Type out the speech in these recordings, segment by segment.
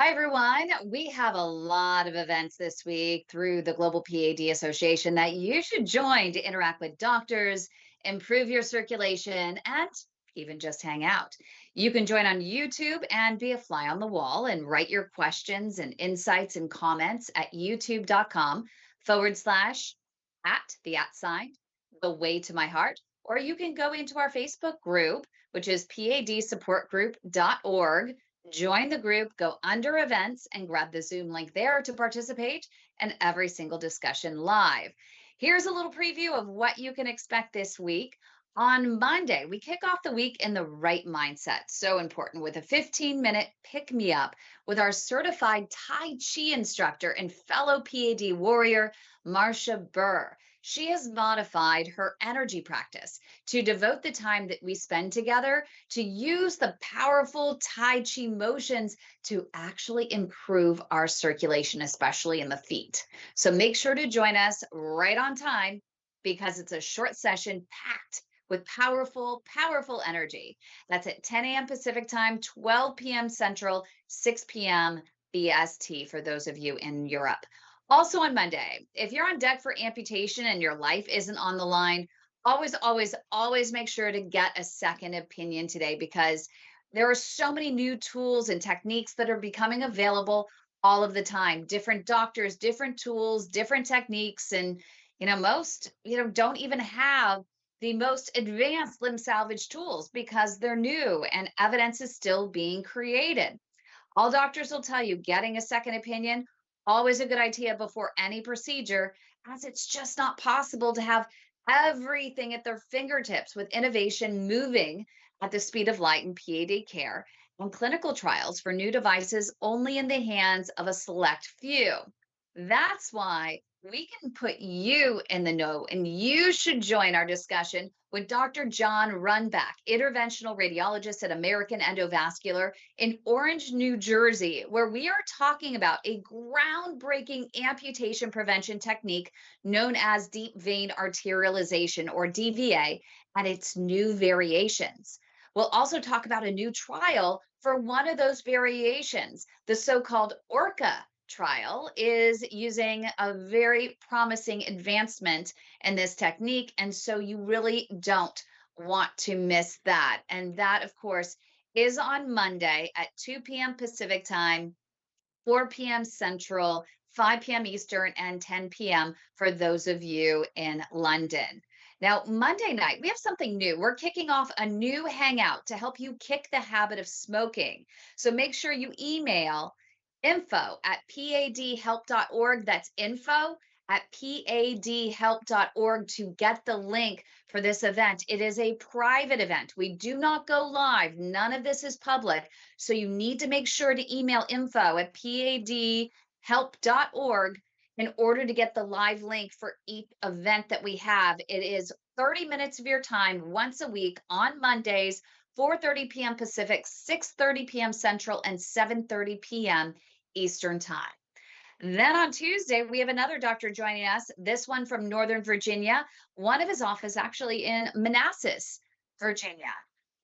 Hi, everyone. We have a lot of events this week through the Global P.A.D. Association that you should join to interact with doctors, improve your circulation, and even just hang out. You can join on YouTube and be a fly on the wall and write your questions and insights and comments at youtube.com/ at the at sign, the way to my heart. Or you can go into our Facebook group, which is padsupportgroup.org. Join the group, go under events, and grab the Zoom link there to participate in every single discussion live. Here's a little preview of what you can expect this week. On Monday, we kick off the week in the right mindset. So important with a 15-minute pick me up with our certified Tai Chi instructor and fellow PAD warrior, Marcia Burr. She has modified her energy practice to devote the time that we spend together to use the powerful Tai Chi motions to actually improve our circulation, especially in the feet. So make sure to join us right on time because it's a short session packed with powerful, powerful energy. That's at 10 a.m. Pacific time, 12 p.m. Central, 6 p.m. BST for those of you in Europe. Also on Monday, if you're on deck for amputation and your life isn't on the line, always, always, always make sure to get a second opinion today because there are so many new tools and techniques that are becoming available all of the time. Different doctors, different tools, different techniques. And, most, don't even have the most advanced limb salvage tools because they're new and evidence is still being created. All doctors will tell you getting a second opinion, always a good idea before any procedure, as it's just not possible to have everything at their fingertips with innovation moving at the speed of light in PAD care and clinical trials for new devices only in the hands of a select few. That's why we can put you in the know, and you should join our discussion with Dr. John Runback, interventional radiologist at American Endovascular in Orange, New Jersey, where we are talking about a groundbreaking amputation prevention technique known as deep vein arterialization, or DVA, and its new variations. We'll also talk about a new trial for one of those variations. The so called ORCA trial is using a very promising advancement in this technique. And so you really don't want to miss that. And that, of course, is on Monday at 2 p.m. Pacific time, 4 p.m. Central, 5 p.m. Eastern, and 10 p.m. for those of you in London. Now, Monday night, we have something new. We're kicking off a new hangout to help you kick the habit of smoking. So make sure you email info@padhelp.org. That's info@padhelp.org to get the link for this event. It is a private event. We do not go live. None of this is public. So you need to make sure to email info@padhelp.org in order to get the live link for each event that we have. It is 30 minutes of your time once a week on Mondays, 4:30 p.m. Pacific, 6:30 p.m. Central, and 7:30 p.m. Eastern Time. Then on Tuesday, we have another doctor joining us, this one from Northern Virginia, one of his office actually in Manassas, Virginia.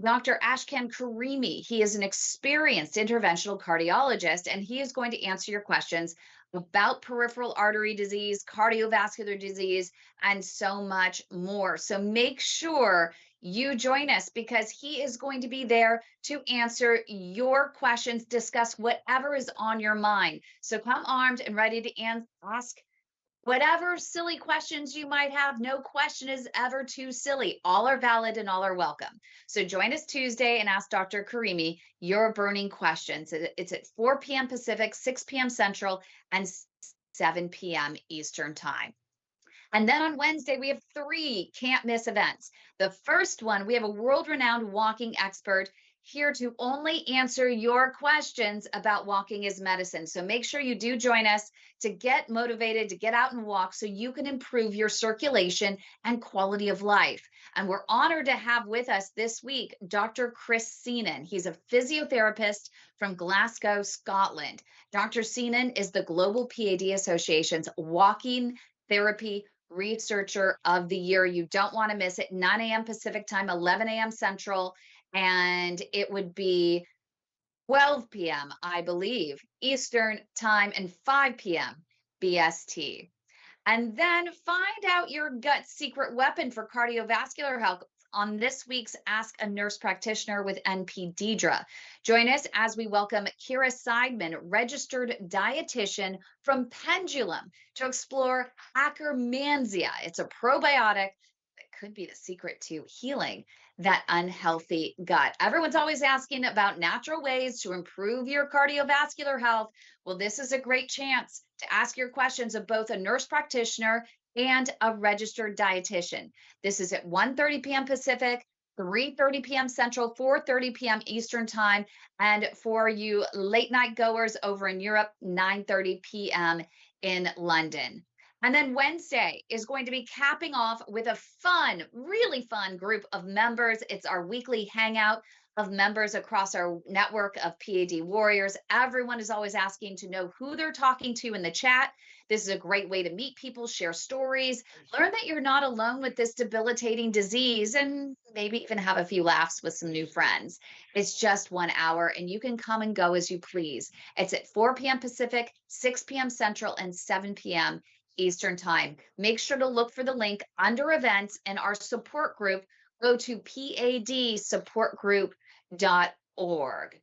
Dr. Ashkan Karimi. He is an experienced interventional cardiologist, and he is going to answer your questions about peripheral artery disease, cardiovascular disease, and so much more. So make sure you join us because he is going to be there to answer your questions, discuss whatever is on your mind. So come armed and ready to ask whatever silly questions you might have. No question is ever too silly. All are valid and all are welcome. So join us Tuesday and ask Dr. Karimi your burning questions. It's at 4 p.m. Pacific, 6 p.m. Central, and 7 p.m. Eastern Time. And then on Wednesday, we have three can't miss events. The first one, we have a world renowned walking expert here to only answer your questions about walking as medicine. So make sure you do join us to get motivated, to get out and walk so you can improve your circulation and quality of life. And we're honored to have with us this week Dr. Chris Seenan. He's a physiotherapist from Glasgow, Scotland. Dr. Seenan is the Global PAD Association's walking therapy researcher of the year. You don't want to miss it. 9 a.m. Pacific time, 11 a.m. Central. And it would be 12 p.m., I believe, Eastern Time, and 5 p.m. BST. And then find out your gut secret weapon for cardiovascular health on this week's Ask a Nurse Practitioner with NP-Deidre. Join us as we welcome Kira Seidman, registered dietitian from Pendulum, to explore Akkermansia. It's a probiotic that could be the secret to healing that unhealthy gut. Everyone's always asking about natural ways to improve your cardiovascular health. Well, this is a great chance to ask your questions of both a nurse practitioner and a registered dietitian. This is at 1:30 p.m. Pacific, 3:30 p.m. Central, 4:30 p.m. Eastern Time, and for you late night goers over in Europe, 9:30 p.m. in London. And then Wednesday is going to be capping off with a fun, really fun group of members. It's our weekly hangout of members across our network of PAD warriors. Everyone is always asking to know who they're talking to in the chat. This is a great way to meet people, share stories, learn that you're not alone with this debilitating disease, and maybe even have a few laughs with some new friends. It's just 1 hour, and you can come and go as you please. It's at 4 p.m. Pacific, 6 p.m. Central, and 7 p.m. Eastern Time. Make sure to look for the link under events in our support group. Go to padsupportgroup.org.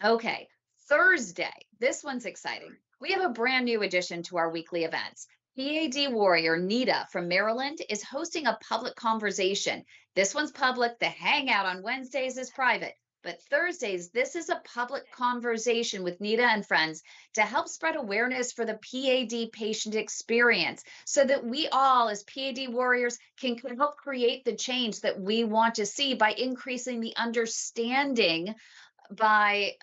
Okay, Thursday. This one's exciting. We have a brand new addition to our weekly events. PAD warrior Nita from Maryland is hosting a public conversation. This one's public. The hangout on Wednesdays is private. But Thursdays, this is a public conversation with Nita and friends to help spread awareness for the PAD patient experience so that we all, as PAD warriors, can help create the change that we want to see by increasing the understanding by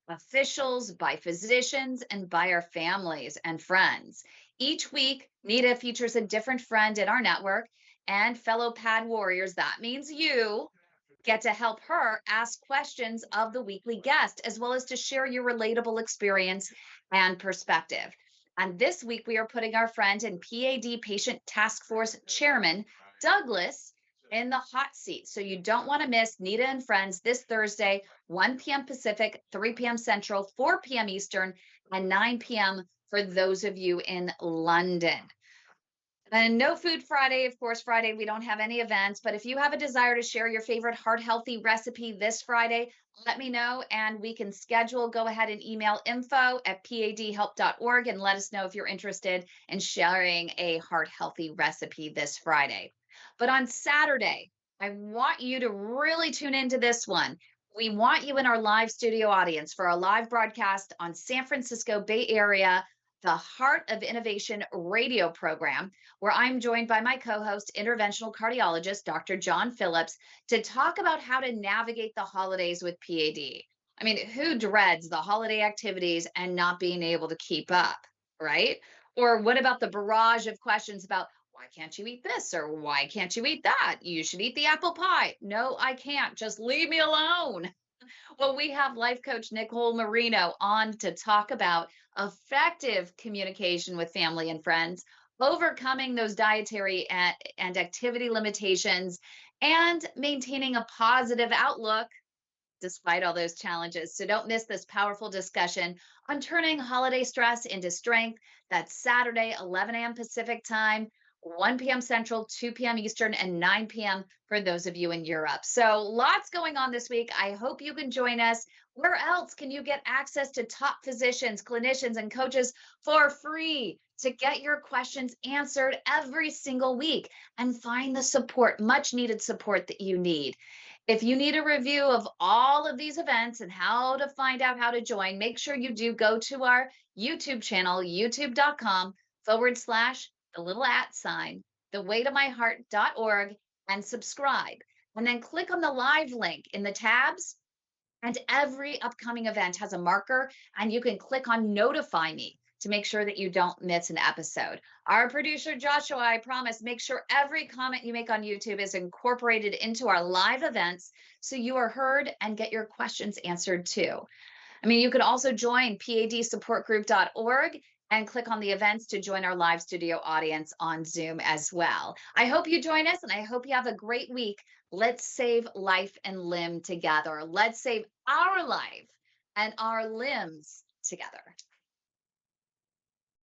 officials, by physicians, and by our families and friends. Each week, Nita features a different friend in our network and fellow PAD warriors. That means you get to help her ask questions of the weekly guest, as well as to share your relatable experience and perspective. And this week, we are putting our friend and PAD Patient Task Force Chairman, Douglas, in the hot seat. So you don't want to miss Nita and Friends this Thursday, 1 p.m. Pacific, 3 p.m. Central, 4 p.m. Eastern, and 9 p.m. for those of you in London. And no food Friday. Of course, Friday, we don't have any events. But if you have a desire to share your favorite heart healthy recipe this Friday, let me know and we can schedule. Go ahead and email info@padhelp.org and let us know if you're interested in sharing a heart healthy recipe this Friday. But on Saturday, I want you to really tune into this one. We want you in our live studio audience for our live broadcast on San Francisco Bay Area, the Heart of Innovation radio program, where I'm joined by my co host, interventional cardiologist, Dr. John Phillips, to talk about how to navigate the holidays with PAD. I mean, who dreads the holiday activities and not being able to keep up, right? Or what about the barrage of questions about why can't you eat this or why can't you eat that? You should eat the apple pie. No, I can't. Just leave me alone. Well, we have life coach Nicole Marino on to talk about effective communication with family and friends, overcoming those dietary and activity limitations, and maintaining a positive outlook despite all those challenges. So don't miss this powerful discussion on turning holiday stress into strength. That's Saturday, 11 a.m. Pacific time, 1 p.m. Central, 2 p.m. Eastern, and 9 p.m. for those of you in Europe. So lots going on this week. I hope you can join us. Where else can you get access to top physicians, clinicians, and coaches for free to get your questions answered every single week and find the support, much needed support that you need? If you need a review of all of these events and how to find out how to join, make sure you do go to our YouTube channel, youtube.com/, the little at sign, thewaytomyheart.org, and subscribe. And then click on the live link in the tabs. And every upcoming event has a marker, and you can click on notify me to make sure that you don't miss an episode. Our producer, Joshua, I promise, make sure every comment you make on YouTube is incorporated into our live events so you are heard and get your questions answered too. I mean, you could also join padsupportgroup.org and click on the events to join our live studio audience on Zoom as well. I hope you join us and I hope you have a great week. Let's save life and limb together. Let's save our life and our limbs together.